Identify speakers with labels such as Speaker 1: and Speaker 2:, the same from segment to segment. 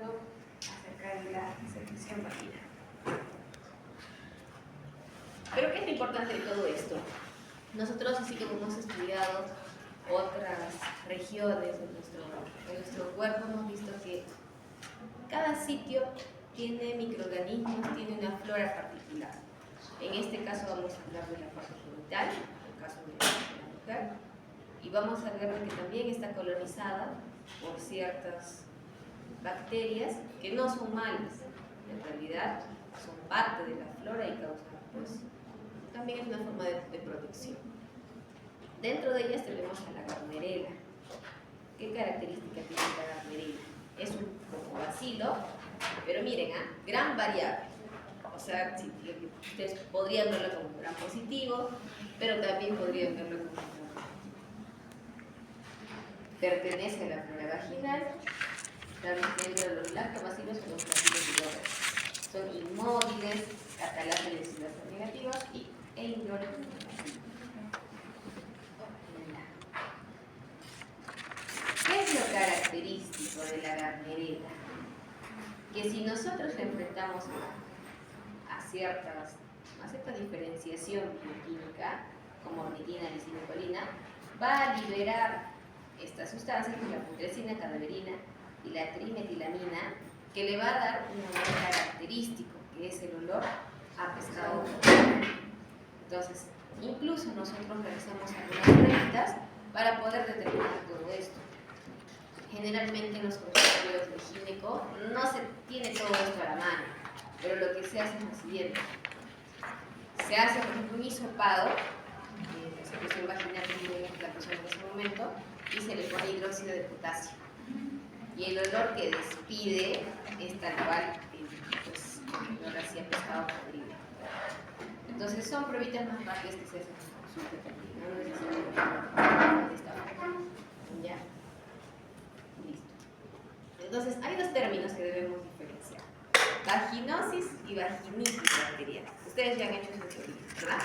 Speaker 1: hablando acerca de la secreción vaginal. Pero ¿qué es lo importante de todo esto? Nosotros, así como hemos estudiado otras regiones de nuestro cuerpo, hemos visto que cada sitio tiene microorganismos, tiene una flora particular. En este caso vamos a hablar de la parte genital, en el caso de la mujer, y vamos a ver que también está colonizada por ciertas bacterias que no son malas, en realidad son parte de la flora y causan, pues, también es una forma de protección. Dentro de ellas tenemos a la Gardnerella. ¿Qué característica tiene la Gardnerella? Es un bacilo, pero miren, gran variable. O sea, ustedes podrían verlo como un gran positivo, pero también podrían verlo como un gran negativo. Pertenece a la flora vaginal. Dentro de los lactobacilos son los bacilos de son inmóviles, cataláceres y bases negativas e indólicos. ¿Qué es lo característico de la Gardnerella? Que si nosotros le enfrentamos a cierta diferenciación bioquímica, como ornitina, lisinocolina, va a liberar estas sustancias, como la putrescina, cadaverina y la trimetilamina, que le va a dar un olor característico, que es el olor a pescado. Entonces, incluso nosotros realizamos algunas pruebas para poder determinar todo esto. Generalmente en los consultorios de gineco no se tiene todo esto a la mano, pero lo que se hace es lo siguiente. Se hace, por ejemplo, un hisopado de secreción vaginal que tiene la persona en ese momento y se le pone hidróxido de potasio. Y el olor que despide es tal cual, pues, el olor así a pescado podrido. Entonces son pruebitas más rápidas que se hacen en consulta también, no necesariamente de esta forma. ¿Ya? Listo. Entonces hay dos términos que debemos diferenciar: vaginosis y vaginitis bacteriana. Ustedes ya han hecho eso en teoría, ¿verdad?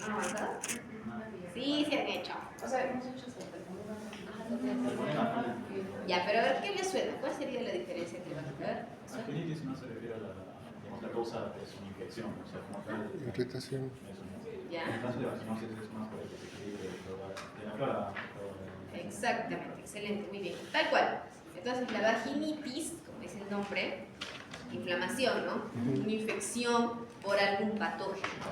Speaker 1: ¿No? ¿Avanzado? Sí, se han hecho.
Speaker 2: O sea, hemos hecho eso.
Speaker 1: Ya, pero a ver, ¿qué les suena? ¿Cuál sería la diferencia que van a ver?
Speaker 3: Vaginitis no se refiere a la causa de su infección, o sea, como tal.
Speaker 4: Irritación.
Speaker 1: ¿Ya?
Speaker 3: En el caso de vaginosis es más por el desequilibrio de la flora.
Speaker 1: Exactamente, excelente, muy bien. Tal cual. Entonces, la vaginitis, como dice el nombre, inflamación, ¿no? Una infección por algún patógeno.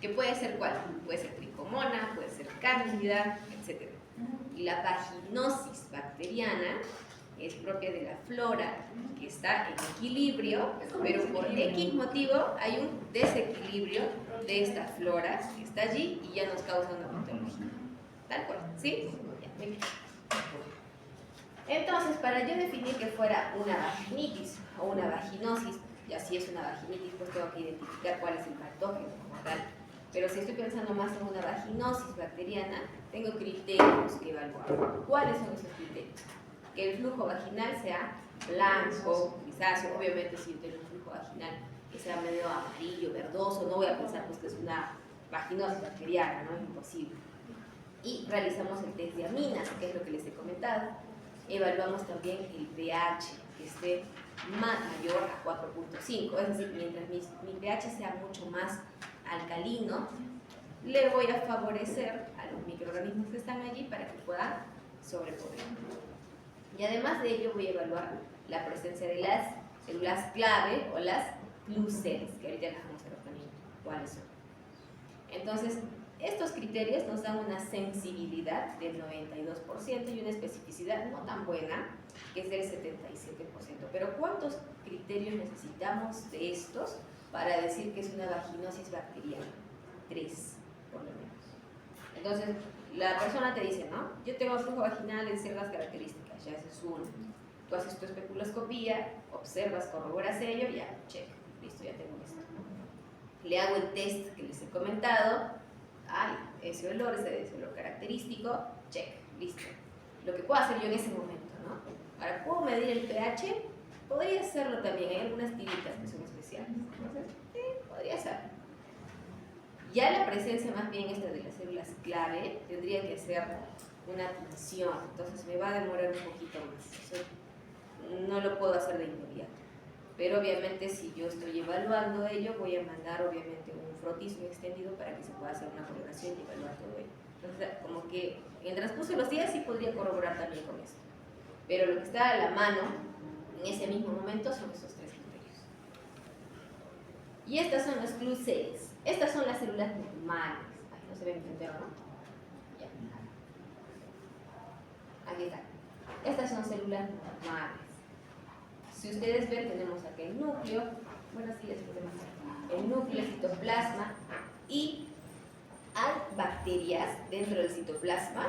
Speaker 1: ¿Que puede ser cuál? Puede ser tricomona, puede ser cándida, etc. Y la vaginosis bacteriana es propia de la flora, que está en equilibrio, pero por X motivo hay un desequilibrio de esta flora que está allí y ya nos causa una patología. Tal cual, ¿sí? Ya, muy bien. Entonces, para yo definir que fuera una vaginitis o una vaginosis, ya si es una vaginitis, pues tengo que identificar cuál es el patógeno como tal. Pero si estoy pensando más en una vaginosis bacteriana, tengo criterios que evaluar. ¿Cuáles son esos criterios? Que el flujo vaginal sea blanco, grisáceo. Obviamente, si yo tengo un flujo vaginal que sea medio amarillo, verdoso, no voy a pensar pues, que es una vaginosis bacteriana, ¿no? Es imposible. Y realizamos el test de aminas, que es lo que les he comentado. Evaluamos también el pH, que esté mayor a 4.5, es decir, mientras mi pH sea mucho más alcalino, le voy a favorecer a los microorganismos que están allí para que puedan sobreponer. Y además de ello voy a evaluar la presencia de las células clave o las cluceles, que ahorita las vamos a ver también cuáles son. Entonces, estos criterios nos dan una sensibilidad del 92% y una especificidad no tan buena, que es del 77%. Pero ¿cuántos criterios necesitamos de estos para decir que es una vaginosis bacteriana? 3, por lo menos. Entonces, la persona te dice, ¿no? Yo tengo flujo vaginal en ciertas características, ya ese es uno. Tú haces tu especuloscopía, observas, corroboras ello, ya, check, listo, ya tengo esto. Le hago el test que les he comentado, ay, ese olor característico, check, listo. Lo que puedo hacer yo en ese momento, ¿no? Ahora, ¿puedo medir el pH? Podría hacerlo también, hay algunas tiritas que son especiales. Entonces, sí, podría ser. Ya la presencia más bien esta de las células clave tendría que ser una tinción, entonces me va a demorar un poquito más. Eso no lo puedo hacer de inmediato. Pero obviamente si yo estoy evaluando ello, voy a mandar obviamente un frotismo extendido para que se pueda hacer una coloración y evaluar todo ello. Entonces, como que en el transcurso de los días sí podría corroborar también con esto. Pero lo que está a la mano en ese mismo momento son esos tres criterios. Y estas son las clue cells. Estas son las células normales. Ay, no se ve mi entero, ¿no? Ya. Aquí está. Estas son células normales. Si ustedes ven, tenemos aquí el núcleo, bueno, sí, el núcleo, el citoplasma, y hay bacterias dentro del citoplasma.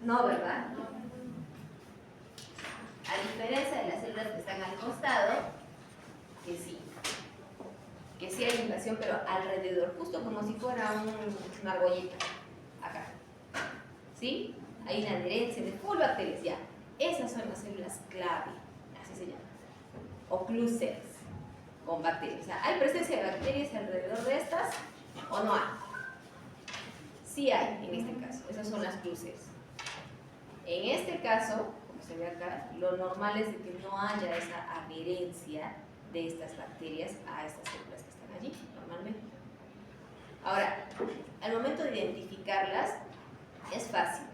Speaker 1: No, ¿verdad? A diferencia de las células que están al costado, que sí hay invasión, pero alrededor, justo como si fuera una argollita, acá. ¿Sí? Hay una adherencia de full bacterias, ya. Esas son las células clave, así se llaman. O clue cells, con bacterias. O sea, ¿hay presencia de bacterias alrededor de estas o no hay? Sí hay, en este caso. Esas son las clue cells. En este caso, como se ve acá, lo normal es de que no haya esa adherencia de estas bacterias a estas células que están allí, normalmente. Ahora, al momento de identificarlas, es fácil.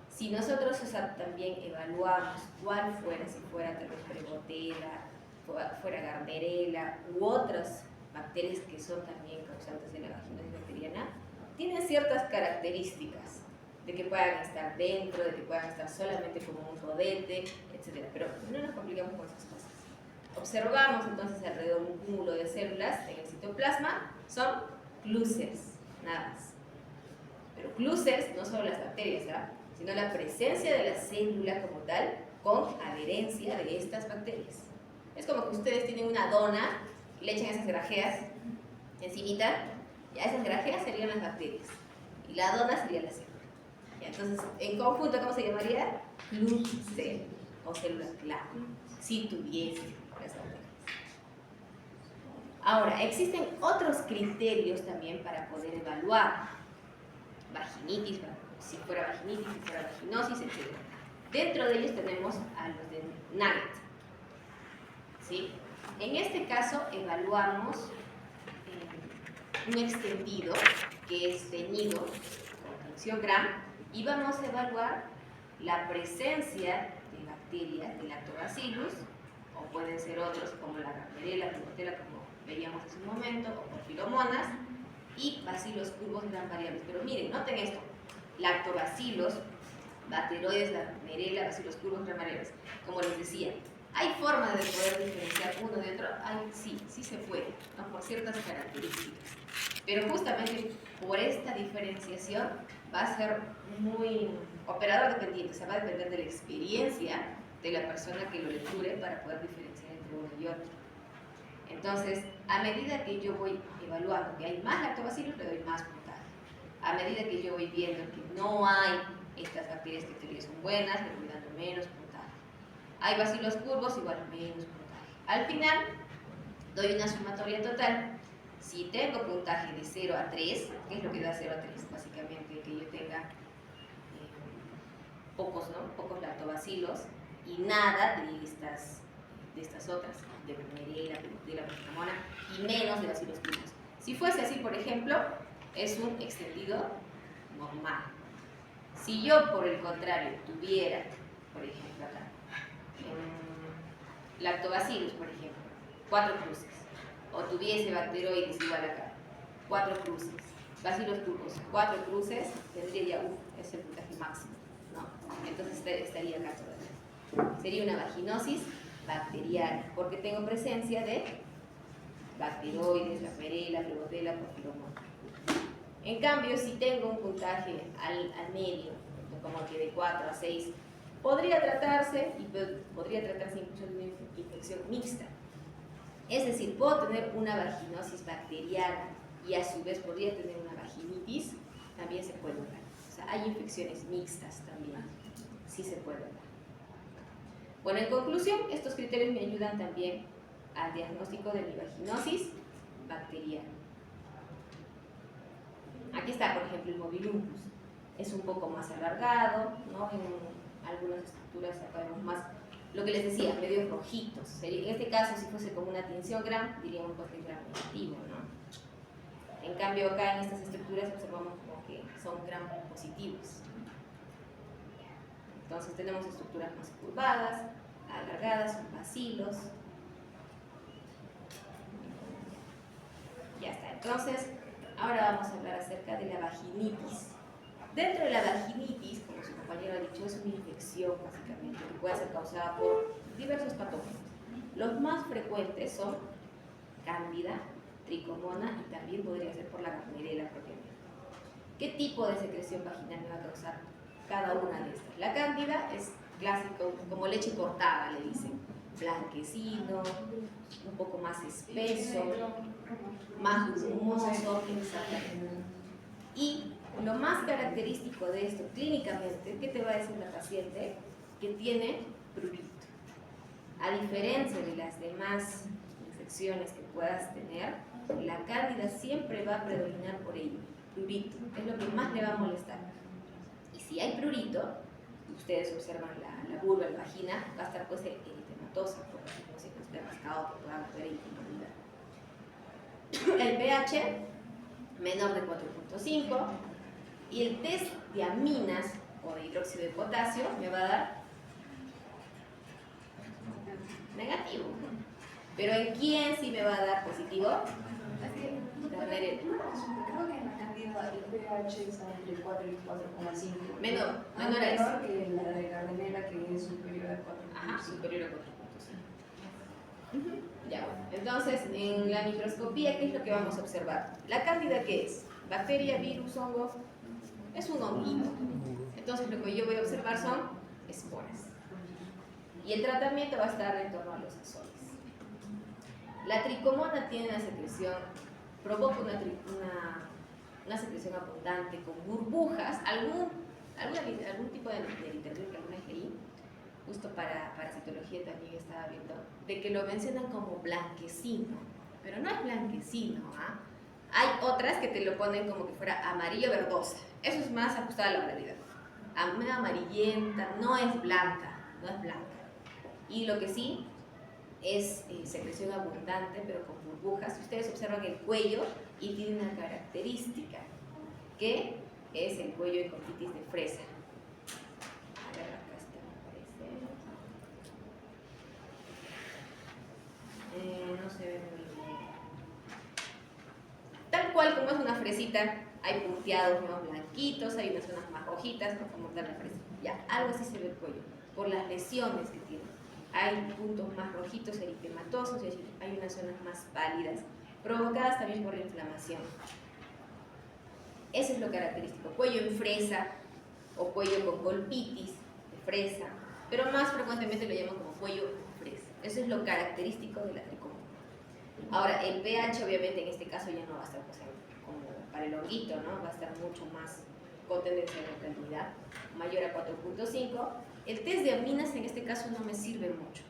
Speaker 1: Si nosotros también evaluamos cuál fuera, si fuera tal vez Prebotella, fuera Gardnerella u otras bacterias que son también causantes de la vaginosis bacteriana, tienen ciertas características de que puedan estar dentro, de que puedan estar solamente como un rodete, etc. Pero no nos complicamos con esas cosas. Observamos entonces alrededor un cúmulo de células en el citoplasma, son clue cells, nada más. Pero clue cells no solo las bacterias, ¿verdad?, sino la presencia de la célula como tal con adherencia de estas bacterias. Es como que ustedes tienen una dona y le echan esas grajeas encimita, y a esas grajeas serían las bacterias y la dona sería la célula. Y entonces, en conjunto, ¿cómo se llamaría? Clue cell o célula clave, si tuviese las bacterias. Ahora, existen otros criterios también para poder evaluar vaginitis, si fuera vaginitis, si fuera vaginosis, etc. Dentro de ellos tenemos a los de Nugget. ¿Sí? En este caso evaluamos un extendido que es teñido con tinción Gram y vamos a evaluar la presencia de bacterias de Lactobacillus, o pueden ser otros como la Gardnerella, Prebotella, como veíamos hace un momento, o Porfiromonas, y bacilos curvos Gram variables. Pero miren, noten esto: Lactobacillus, Bacteroides, Gardnerella, bacilos curvos Gram variables. Como les decía, ¿hay forma de poder diferenciar uno de otro? Sí se puede, ¿no?, por ciertas características. Pero justamente por esta diferenciación va a ser muy operador dependiente, o sea, va a depender de la experiencia de la persona que lo lecture para poder diferenciar entre uno y otro. Entonces, a medida que yo voy evaluando que hay más lactobacillus, le doy más puntaje. A medida que yo voy viendo que no hay estas bacterias que en teoría son buenas, le voy dando menos puntaje. Hay bacilos curvos, igual menos puntaje. Al final, doy una sumatoria total. Si tengo puntaje de 0 a 3, ¿qué es lo que da 0 a 3? Básicamente que yo tenga pocos lactobacilos y nada de estas otras, de Gardnerella, de la Porfiromonas, y menos de bacilos curvos. Si fuese así, por ejemplo, es un extendido normal. Si yo, por el contrario, tuviera, por ejemplo, acá, lactobacillus, por ejemplo, 4 cruces, o tuviese bacteroides igual acá, 4 cruces, bacilos curvos, 4 cruces, tendría ya, es el puntaje máximo, ¿no? Entonces estaría acá todavía. Sería una vaginosis bacteriana, porque tengo presencia de bacteroides, Gardnerella, Prebotella, Porfiromonas. En cambio, si tengo un puntaje al medio, como que de 4 a 6, podría tratarse incluso de una infección mixta. Es decir, puedo tener una vaginosis bacteriana y a su vez podría tener una vaginitis, también se puede dar. O sea, hay infecciones mixtas también, sí se puede dar. Bueno, en conclusión, estos criterios me ayudan también al diagnóstico de mi vaginosis bacteriana. Aquí está, por ejemplo, el mobiluncus. Es un poco más alargado, ¿no? En algunas estructuras acá vemos más, lo que les decía, medios rojitos. En este caso, si fuese como una tinción gram, diríamos que es gram negativo, ¿no? En cambio, acá en estas estructuras observamos como que son gram positivos. Entonces tenemos estructuras más curvadas, alargadas, son bacilos. Ya está. Entonces, ahora vamos a hablar acerca de la vaginitis. Dentro de la vaginitis, como su compañero ha dicho, es una infección básicamente que puede ser causada por diversos patógenos. Los más frecuentes son cándida, tricomona y también podría ser por la gardnerella propiamente. ¿Qué tipo de secreción vaginal me va a causar cada una de estas? La cándida es clásico, como leche cortada, le dicen. Blanquecino, un poco más espeso, más grumoso, exactamente. Y lo más característico de esto clínicamente, ¿qué te va a decir la paciente? Que tiene prurito. A diferencia de las demás infecciones que puedas tener, la cándida siempre va a predominar por ello, prurito, es lo que más le va a molestar. Y si hay prurito, ustedes observan la vulva, la vagina, va a estar pues eritematosa, por así como si no esté rascado, que pueda haber incomodidad. El pH menor de 4.5 y el test de aminas o de hidróxido de potasio me va a dar negativo. Pero ¿en quién sí me va a dar positivo?
Speaker 2: Creo que en la cándida el pH está entre 4 y 4,5.
Speaker 1: Menor a eso.
Speaker 2: Menor que la de gardnerella, que es superior a 4,5.
Speaker 1: Ajá, superior a 4.5. Ya, bueno. Entonces, en la microscopía, ¿qué es lo que vamos a observar? ¿La cándida qué es? ¿Bacteria, virus, hongo? Es un honguito. Entonces, lo que yo voy a observar son esporas. Y el tratamiento va a estar en torno a los azoles. La tricomona tiene una secreción, provoca una secreción abundante con burbujas, algún tipo de literatura, alguna GI, justo para citología también estaba viendo, de que lo mencionan como blanquecino, pero no es blanquecino, ¿ah? Hay otras que te lo ponen como que fuera amarillo verdosa, eso es más ajustado a la realidad. Amarillenta, no es blanca, y lo que sí es secreción abundante, pero con burbujas. Ustedes observan el cuello y tiene una característica, que es el cuello de contitis de fresa. A ver, acá está, me parece. No se ve muy bien. Tal cual como es una fresita, hay punteados más blanquitos, hay unas zonas más rojitas, ¿no? Como tal la fresa. Ya, algo así se ve el cuello, por las lesiones que tiene. Hay puntos más rojitos, eritematosos, es decir, hay unas zonas más pálidas, provocadas también por la inflamación. Eso es lo característico, cuello en fresa o cuello con colpitis de fresa, pero más frecuentemente lo llaman como cuello en fresa. Eso es lo característico de la tricomona. Ahora, el pH obviamente en este caso ya no va a estar pues, como para el honguito, ¿no? Va a estar mucho más con tendencia a neutralidad, mayor a 4.5. El test de aminas en este caso no me sirve mucho,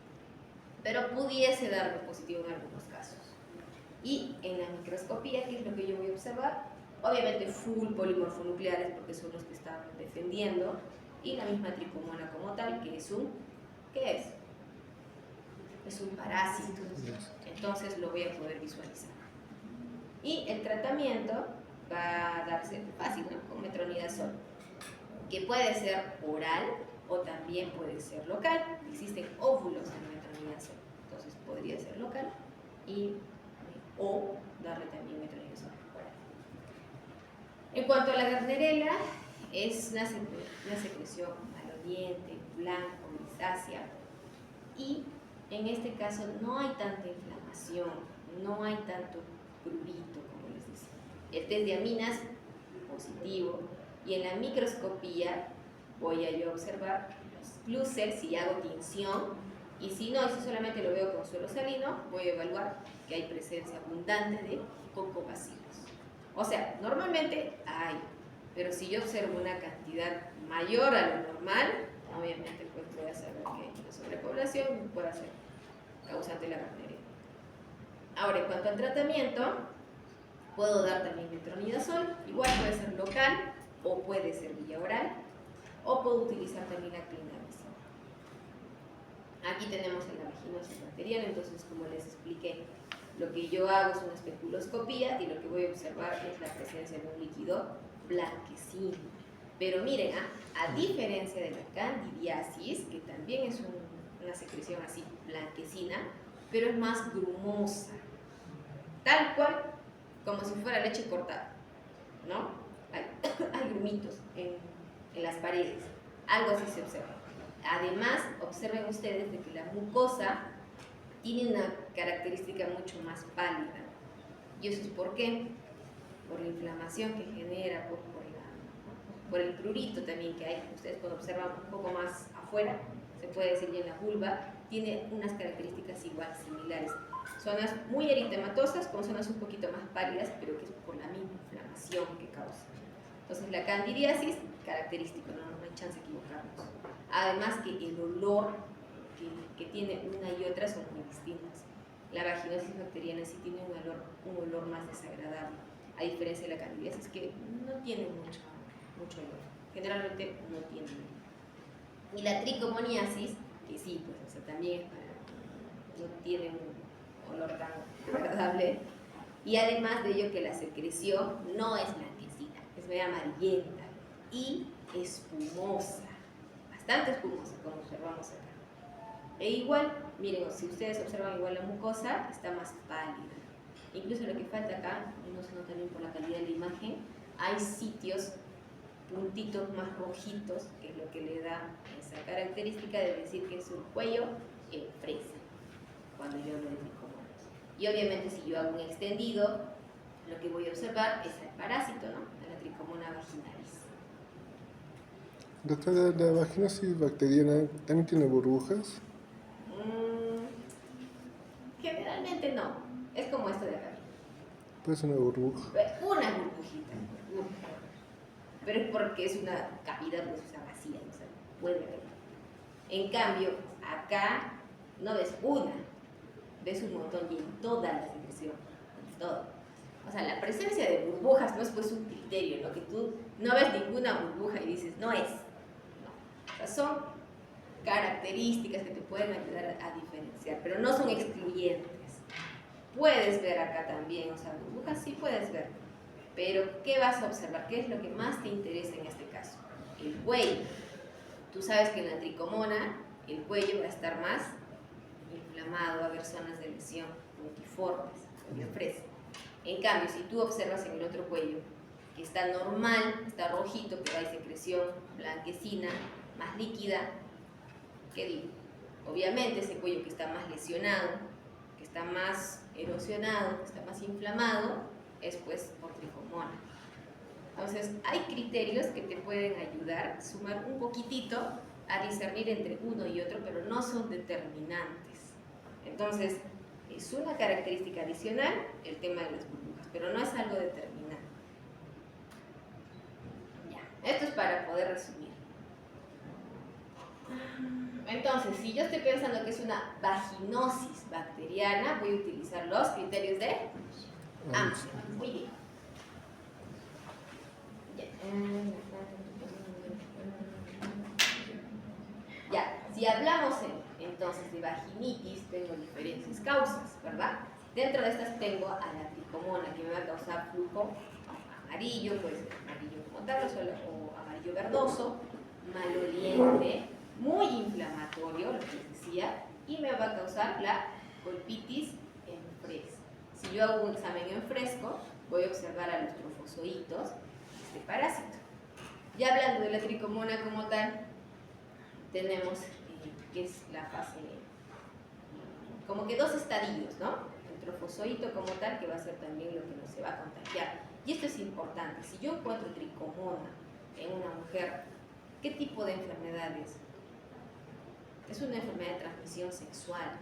Speaker 1: pero pudiese darme positivo en algunos casos. Y en la microscopía, ¿qué es lo que yo voy a observar? Obviamente full polimorfonucleares, porque son los que están defendiendo, y la misma tricomona como tal, que es un, ¿qué es? Es un parásito, entonces lo voy a poder visualizar. Y el tratamiento va a darse fácil, ¿no? Con metronidazol, que puede ser oral o también puede ser local. Existen óvulos en metronidazol, entonces podría ser local o darle también metronidazol oral. En cuanto a la gardnerella, es una secreción maloliente, blanco, grisácea, y en este caso no hay tanta inflamación, no hay tanto prurito, como les decía. El test de aminas, positivo, y en la microscopía voy a yo observar los clústers si hago tinción, y si no, y si solamente lo veo con suelo salino, voy a evaluar que hay presencia abundante de cocobacilos. O sea, normalmente hay, pero si yo observo una cantidad mayor a lo normal, obviamente pues voy a saber que la sobrepoblación puede ser causante de la gardnerella. Ahora, en cuanto al tratamiento, Puedo dar también metronidazol, igual puede ser local o puede ser vía oral, o puedo utilizar también la clindamicina. Aquí tenemos en la vaginosis bacteriana, entonces como les expliqué, lo que yo hago es una especuloscopía y lo que voy a observar es la presencia de un líquido blanquecino. Pero miren, a diferencia de la candidiasis, que también es una secreción así blanquecina, pero es más grumosa, tal cual como si fuera leche cortada, ¿no? Hay grumitos en las paredes, algo así se observa. Además, observen ustedes de que la mucosa tiene una característica mucho más pálida. ¿Y eso es por qué? Por la inflamación que genera, por el prurito también que hay. Ustedes cuando observan un poco más afuera, se puede decir ya en la vulva, tiene unas características igual similares. Zonas muy eritematosas con zonas un poquito más pálidas, pero que es por la misma inflamación que causa. Entonces la candidiasis, característico, no hay chance de equivocarnos. Además que el olor que tiene una y otra son muy distintas. La vaginosis bacteriana sí tiene un olor más desagradable, a diferencia de la candidiasis que no tiene mucho olor. Generalmente no tiene olor. Y la tricomoniasis, que sí, pues, o sea, también no tiene un olor tan agradable. Y además de ello que la secreción no es blanquecina, es medio amarillenta y espumosa, bastante espumosa como observamos acá. E igual, miren, si ustedes observan igual la mucosa, está más pálida. Incluso lo que falta acá, y no se nota bien por la calidad de la imagen, hay sitios, puntitos más rojitos, que es lo que le da esa característica de decir que es un cuello en fresa, cuando yo hablo de tricomonas. Y obviamente si yo hago un extendido, lo que voy a observar es el parásito, ¿no? De la tricomona vaginalis.
Speaker 4: Doctora, ¿la vaginosis bacteriana también tiene burbujas?
Speaker 1: Generalmente no, es como esto de acá.
Speaker 4: Pues una burbuja.
Speaker 1: Una burbujita, pero es porque es una cavidad, pues, o sea, vacía, o sea, puede haber. En cambio, acá no ves una, ves un montón y en toda la secreción, en todo. O sea, la presencia de burbujas no es pues un criterio, ¿no? Que tú no ves ninguna burbuja y dices, no es. No. O sea, son características que te pueden ayudar a diferenciar, pero no son excluyentes. Puedes ver acá también, o sea, burbujas sí puedes ver, pero ¿qué vas a observar? ¿Qué es lo que más te interesa en este caso? El cuello. Tú sabes que en la tricomona el cuello va a estar más inflamado, va a haber zonas de lesión puntiformes, de fresa. En cambio, si tú observas en el otro cuello que está normal, está rojito, que hay secreción blanquecina, más líquida, ¿qué digo? Obviamente ese cuello que está más lesionado, que está más erosionado, que está más inflamado, es pues por tricomona. Entonces, hay criterios que te pueden ayudar a sumar un poquitito a discernir entre uno y otro, pero no son determinantes. Entonces, es una característica adicional el tema de las burbujas, pero no es algo determinante. Ya, esto es para poder resumir. Entonces, si yo estoy pensando que es una vaginosis bacteriana, voy a utilizar los criterios de Amsterdam. Muy bien. Ya, si hablamos entonces de vaginitis, tengo diferentes causas, ¿verdad? Dentro de estas tengo a la tricomona, que me va a causar flujo amarillo, pues amarillo como tal, o amarillo verdoso, maloliente, muy inflamatorio, lo que les decía, y me va a causar la colpitis en fresa. Si yo hago un examen en fresco, voy a observar a los trofozoitos de este parásito. Ya hablando de la tricomona como tal, tenemos que es la fase, como que dos estadios, ¿no? El trofozoito como tal, que va a ser también lo que nos se va a contagiar. Y esto es importante. Si yo encuentro tricomona en una mujer, ¿qué tipo de enfermedad es? Es una enfermedad de transmisión sexual.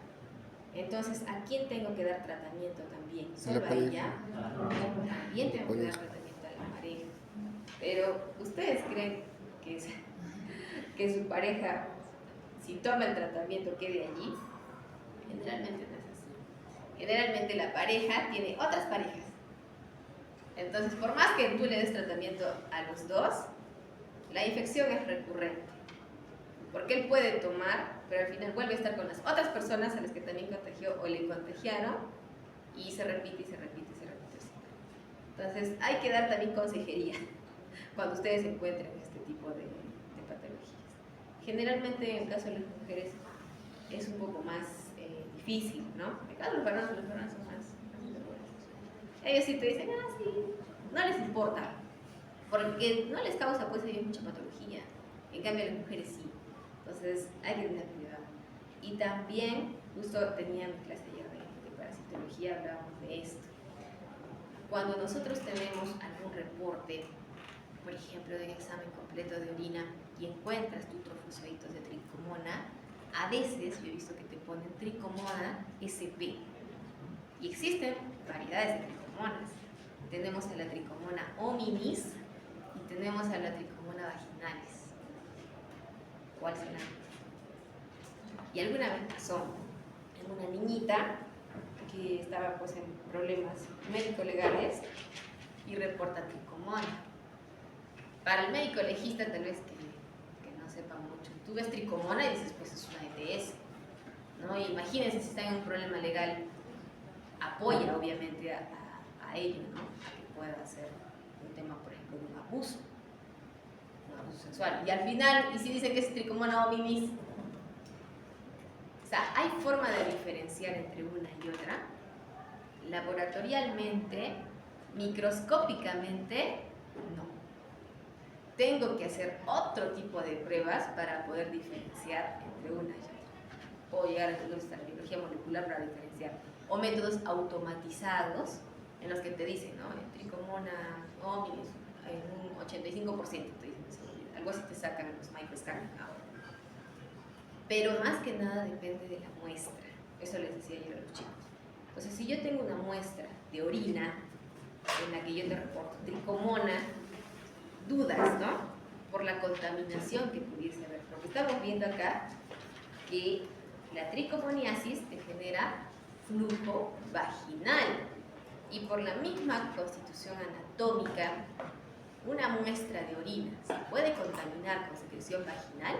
Speaker 1: Entonces, ¿a quién tengo que dar tratamiento también? ¿Solo a ella? También tengo que dar tratamiento a la pareja. Pero, ¿ustedes creen que su pareja, si toma el tratamiento, quede allí? Generalmente no es así. Generalmente la pareja tiene otras parejas Entonces, por más que tú le des tratamiento a los dos, la infección es recurrente. Porque él puede tomar, pero al final vuelve a estar con las otras personas a las que también contagió o le contagiaron, y se repite y se repite y se repite. Entonces, hay que dar también consejería cuando ustedes encuentren este tipo de patologías. Generalmente, en el caso de las mujeres, es un poco más difícil, ¿no? En el caso de los varones son más seguros. Ellos sí te dicen, sí, no les importa, porque no les causa pues ellos mucha patología. En cambio, las mujeres sí. Entonces, hay que tener cuidado. Y también, justo tenía mi clase ayer de parasitología, hablábamos de esto. Cuando nosotros tenemos algún reporte, por ejemplo, de un examen completo de orina y encuentras tus trofosoditos de tricomona, a veces yo he visto que te ponen tricomona sp. Y existen variedades de tricomonas. Tenemos a la tricomona hominis y tenemos a la tricomona vaginalis. ¿Cuál será? Y alguna vez pasó en una niñita que estaba pues en problemas médico-legales y reporta tricomona. Para el médico legista tal vez que no sepa mucho, tú ves tricomona y dices pues es una ETS, ¿no? Y imagínense si está en un problema legal, apoya obviamente a ello, ¿no? A que pueda ser un tema, por ejemplo, de un abuso sexual. Y al final, ¿y si dicen que es tricomona hominis? O sea, hay forma de diferenciar entre una y otra. Laboratorialmente, microscópicamente, no. Tengo que hacer otro tipo de pruebas para poder diferenciar entre una y otra. Puedo llegar a la biología molecular para diferenciar. O métodos automatizados en los que te dicen, ¿no? Tricomona hominis, en un 85%, te dicen, algo así te sacan los microscanners ahora. Pero más que nada depende de la muestra. Eso les decía yo a los chicos. Entonces, si yo tengo una muestra de orina en la que yo te reporto tricomona, dudas, ¿no? Por la contaminación que pudiese haber. Porque estamos viendo acá que la tricomoniasis te genera flujo vaginal. Y por la misma constitución anatómica, una muestra de orina se puede contaminar con secreción vaginal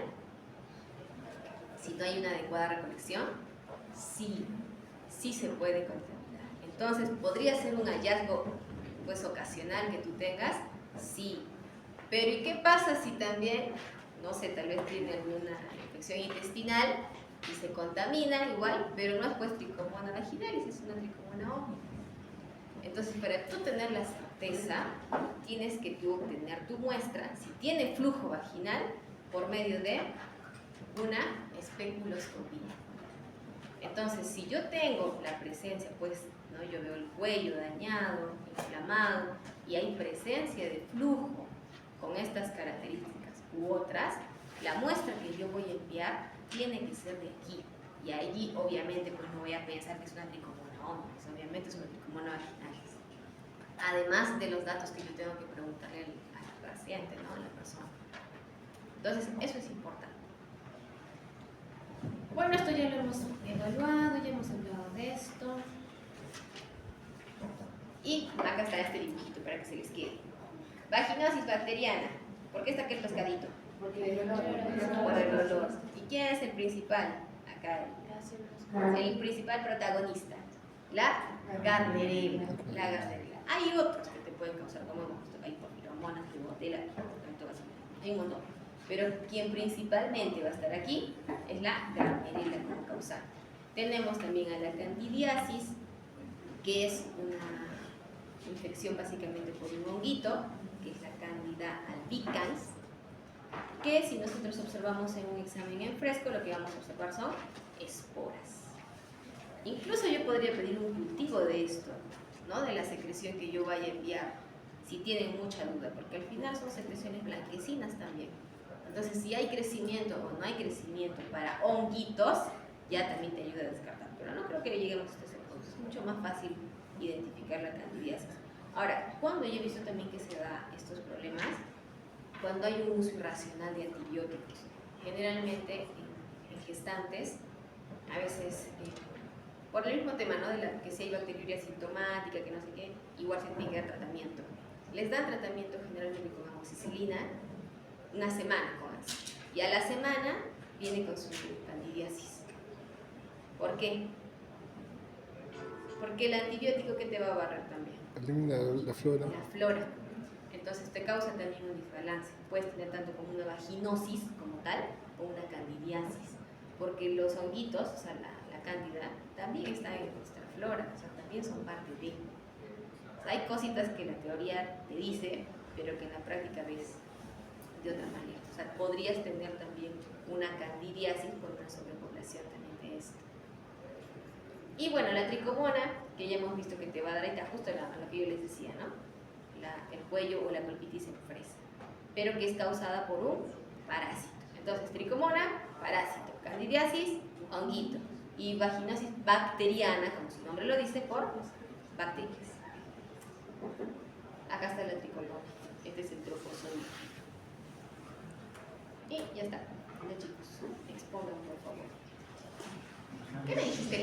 Speaker 1: si no hay una adecuada recolección. Sí se puede contaminar. Entonces, ¿podría ser un hallazgo pues ocasional que tú tengas? Sí. Pero ¿y qué pasa si también, no sé, tal vez tiene alguna infección intestinal y se contamina igual, pero no es pues tricomona vaginalis, es una tricomona hominis? Entonces, para tú tener la certeza, tienes que tú obtener tu muestra, si tiene flujo vaginal, por medio de una especuloscopía. Entonces, si yo tengo la presencia, pues, ¿no? Yo veo el cuello dañado, inflamado, y hay presencia de flujo con estas características u otras, la muestra que yo voy a enviar tiene que ser de aquí. Y allí, obviamente, pues no voy a pensar que es una tricomona hominis, obviamente es una tricomona vaginalis. Además de los datos que yo tengo que preguntarle al paciente, ¿no? A la persona. Entonces, eso es importante. Bueno, esto ya lo hemos evaluado, ya hemos hablado de esto. Y acá está este dibujito para que se les quede. Vaginosis bacteriana. ¿Por qué está aquí el pescadito?
Speaker 2: Porque el olor.
Speaker 1: Por el olor. ¿Y quién es el principal? Acá. El principal protagonista. La Gardnerella. La Gardnerella. Hay otros que te pueden causar, como hemos visto, hay porfiromonas, Klebsiella, hay un montón. Pero quien principalmente va a estar aquí es la Gardnerella como causante. Tenemos también a la candidiasis, que es una infección básicamente por un honguito, que es la Candida albicans, que si nosotros observamos en un examen en fresco, lo que vamos a observar son esporas. Incluso yo podría pedir un cultivo de esto, ¿no? De la secreción que yo vaya a enviar, si tienen mucha duda, porque al final son secreciones blanquecinas también. Entonces, si hay crecimiento o no hay crecimiento para honguitos, ya también te ayuda a descartar. Pero no creo que lleguemos a este punto. Es mucho más fácil identificar la candidiasis. Ahora, cuando yo he visto también que se da estos problemas, cuando hay un uso irracional de antibióticos, generalmente en gestantes, a veces por el mismo tema, ¿no? De que si hay bacteriuria sintomática, que no sé qué, igual se tiene que dar tratamiento. Les dan tratamiento generalmente con amoxicilina una semana, pónganse. Y a la semana viene con su candidiasis. ¿Por qué? Porque el antibiótico que te va a barrer también.
Speaker 4: Elimina la flora.
Speaker 1: La flora. Entonces te causa también un desbalance. Puedes tener tanto como una vaginosis como tal o una candidiasis. Porque los honguitos, o sea, la cándida, también está en nuestra flora, o sea, también son parte de. O sea, hay cositas que la teoría te dice, pero que en la práctica ves de otra manera. O sea, podrías tener también una candidiasis por una sobrepoblación también de esto. Y bueno, la tricomona, que ya hemos visto que te va a dar, ahí está justo a lo que yo les decía, ¿no? El cuello o la colpitis en fresa, pero que es causada por un parásito. Entonces, tricomona, parásito, candidiasis, honguito, y vaginosis bacteriana, como su nombre lo dice, por bacterias. Acá está la tricomona, este es el troposoma. Y ya está. Ya, chicos, expongan por favor. ¿Qué me dices, Eliana?